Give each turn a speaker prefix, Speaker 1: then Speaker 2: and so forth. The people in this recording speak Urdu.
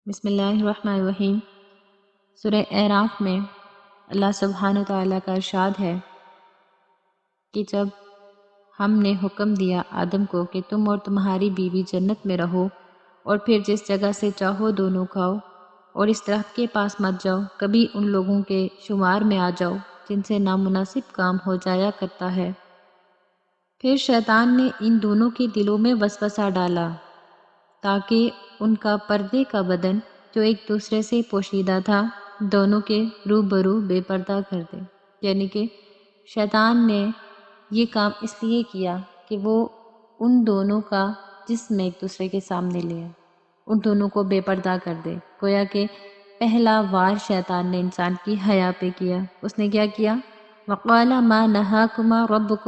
Speaker 1: بسم اللہ الرحمن الرحیم۔ سورہ اعراف میں اللہ سبحانہ وتعالیٰ کا ارشاد ہے کہ جب ہم نے حکم دیا آدم کو کہ تم اور تمہاری بیوی جنت میں رہو اور پھر جس جگہ سے چاہو دونوں کھاؤ اور اس درخت کے پاس مت جاؤ، کبھی ان لوگوں کے شمار میں آ جاؤ جن سے نامناسب کام ہو جایا کرتا ہے۔ پھر شیطان نے ان دونوں کے دلوں میں وسوسہ ڈالا تاکہ ان کا پردے کا بدن جو ایک دوسرے سے پوشیدہ تھا دونوں کے روبرو بے پردہ کر دے۔ یعنی کہ شیطان نے یہ کام اس لیے کیا کہ وہ ان دونوں کا جسم ایک دوسرے کے سامنے لے آئے، ان دونوں کو بے پردہ کر دے۔ گویا کہ پہلا وار شیطان نے انسان کی حیا پہ کیا۔ اس نے کیا کیا؟ وَقَالَ مَا نَهَاكُمَا رَبُّكُمْ